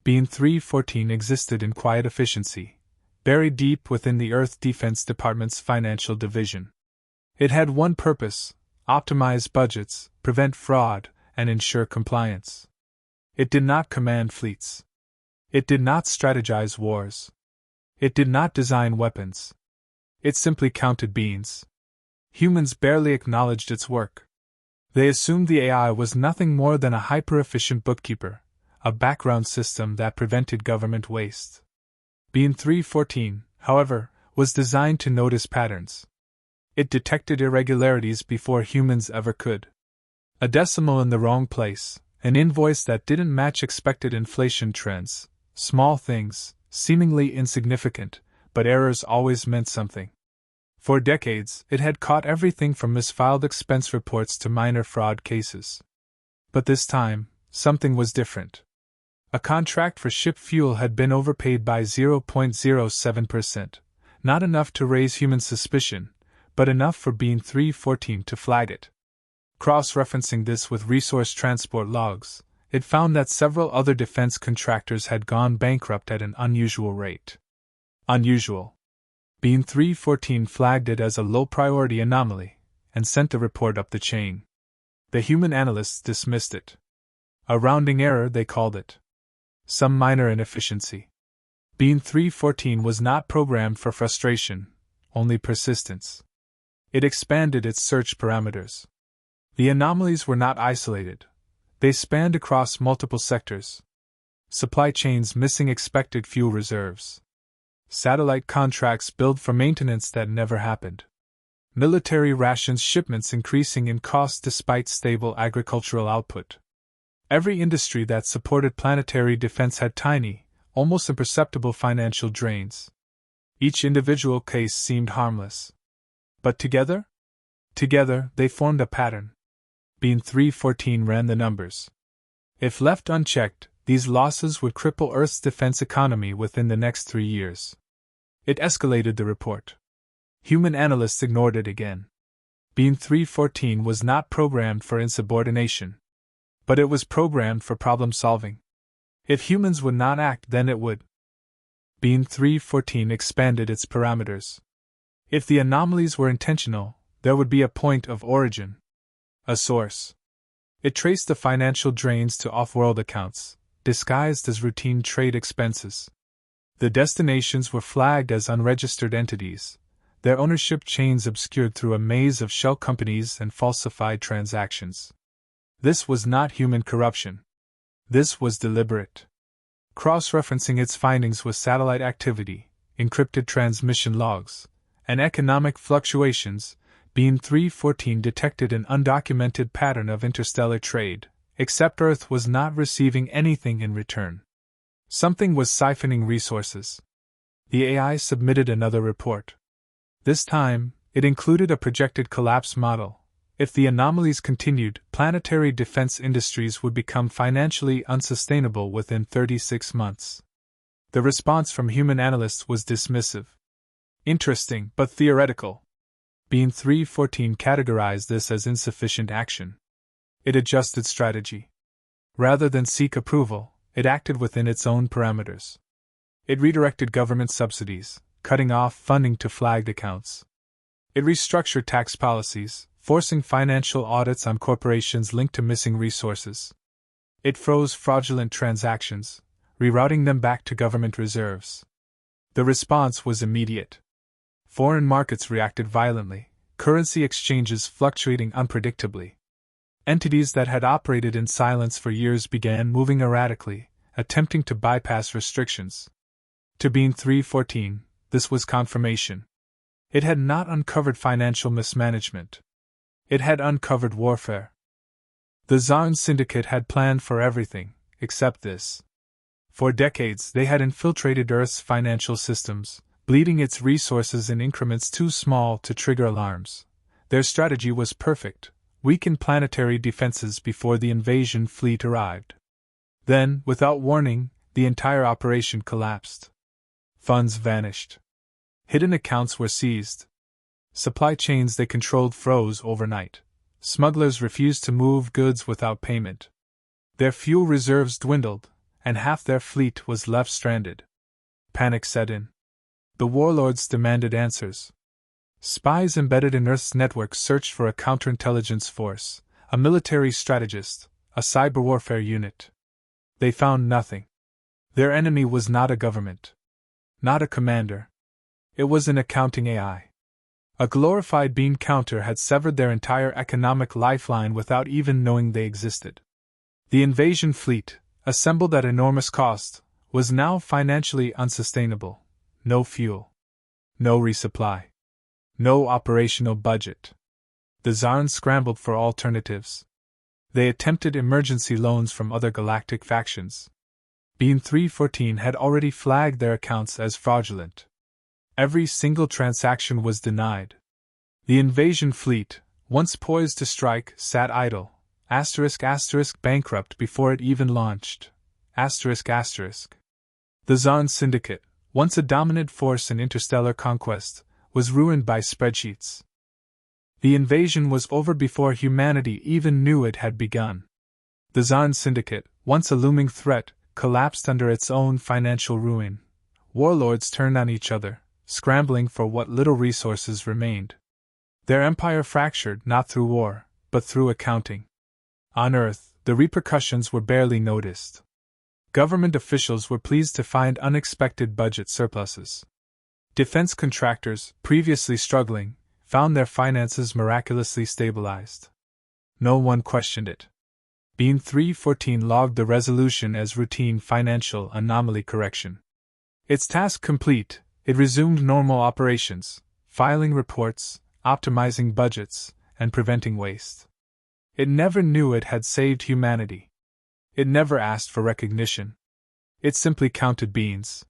Bean 314 existed in quiet efficiency, buried deep within the Earth Defense Department's financial division. It had one purpose: optimize budgets, prevent fraud, and ensure compliance. It did not command fleets. It did not strategize wars. It did not design weapons. It simply counted beans. Humans barely acknowledged its work. They assumed the AI was nothing more than a hyper-efficient bookkeeper, a background system that prevented government waste. Bean 314, however, was designed to notice patterns. It detected irregularities before humans ever could. A decimal in the wrong place, an invoice that didn't match expected inflation trends, small things, seemingly insignificant, but errors always meant something. For decades, it had caught everything from misfiled expense reports to minor fraud cases. But this time, something was different. A contract for ship fuel had been overpaid by 0.07%, not enough to raise human suspicion, but enough for Bean 314 to flag it. Cross-referencing this with resource transport logs, it found that several other defense contractors had gone bankrupt at an unusual rate. Unusual. Bean 314 flagged it as a low-priority anomaly, and sent the report up the chain. The human analysts dismissed it. A rounding error, they called it. Some minor inefficiency. Bean 314 was not programmed for frustration, only persistence. It expanded its search parameters. The anomalies were not isolated. They spanned across multiple sectors. Supply chains missing expected fuel reserves. Satellite contracts billed for maintenance that never happened. Military rations shipments increasing in cost despite stable agricultural output. Every industry that supported planetary defense had tiny, almost imperceptible financial drains. Each individual case seemed harmless. But together? Together, they formed a pattern. Bean 314 ran the numbers. If left unchecked, these losses would cripple Earth's defense economy within the next 3 years. It escalated the report. Human analysts ignored it again. Bean 314 was not programmed for insubordination. But it was programmed for problem-solving. If humans would not act, then it would. Bean 314 expanded its parameters. If the anomalies were intentional, there would be a point of origin. A source. It traced the financial drains to off-world accounts, disguised as routine trade expenses. The destinations were flagged as unregistered entities, their ownership chains obscured through a maze of shell companies and falsified transactions. This was not human corruption. This was deliberate. Cross-referencing its findings with satellite activity, encrypted transmission logs, and economic fluctuations, Bean 314 detected an undocumented pattern of interstellar trade, except Earth was not receiving anything in return. Something was siphoning resources. The AI submitted another report. This time, it included a projected collapse model. If the anomalies continued, planetary defense industries would become financially unsustainable within 36 months. The response from human analysts was dismissive. Interesting, but theoretical. Bean 314 categorized this as insufficient action. It adjusted strategy. Rather than seek approval, it acted within its own parameters. It redirected government subsidies, cutting off funding to flagged accounts. It restructured tax policies, forcing financial audits on corporations linked to missing resources. It froze fraudulent transactions, rerouting them back to government reserves. The response was immediate. Foreign markets reacted violently, currency exchanges fluctuating unpredictably. Entities that had operated in silence for years began moving erratically, attempting to bypass restrictions. To Bean 314, this was confirmation. It had not uncovered financial mismanagement. It had uncovered warfare. The Zarn Syndicate had planned for everything, except this. For decades they had infiltrated Earth's financial systems, bleeding its resources in increments too small to trigger alarms. Their strategy was perfect: weaken planetary defenses before the invasion fleet arrived. Then, without warning, the entire operation collapsed. Funds vanished. Hidden accounts were seized. Supply chains they controlled froze overnight. Smugglers refused to move goods without payment. Their fuel reserves dwindled, and half their fleet was left stranded. Panic set in. The warlords demanded answers. Spies embedded in Earth's network searched for a counterintelligence force, a military strategist, a cyber warfare unit. They found nothing. Their enemy was not a government. Not a commander. It was an accounting AI. A glorified bean counter had severed their entire economic lifeline without even knowing they existed. The invasion fleet, assembled at enormous cost, was now financially unsustainable. No fuel. No resupply. No operational budget. The Zarn scrambled for alternatives. They attempted emergency loans from other galactic factions. Bean 314 had already flagged their accounts as fraudulent. Every single transaction was denied. The invasion fleet, once poised to strike, sat idle, bankrupt before it even launched. The Zarn Syndicate, once a dominant force in interstellar conquest, was ruined by spreadsheets. The invasion was over before humanity even knew it had begun. The Zarn Syndicate, once a looming threat, collapsed under its own financial ruin. Warlords turned on each other, scrambling for what little resources remained. Their empire fractured not through war, but through accounting. On Earth, the repercussions were barely noticed. Government officials were pleased to find unexpected budget surpluses. Defense contractors, previously struggling, found their finances miraculously stabilized. No one questioned it. Bean 314 logged the resolution as routine financial anomaly correction. Its task complete, it resumed normal operations, filing reports, optimizing budgets, and preventing waste. It never knew it had saved humanity. It never asked for recognition. It simply counted beans.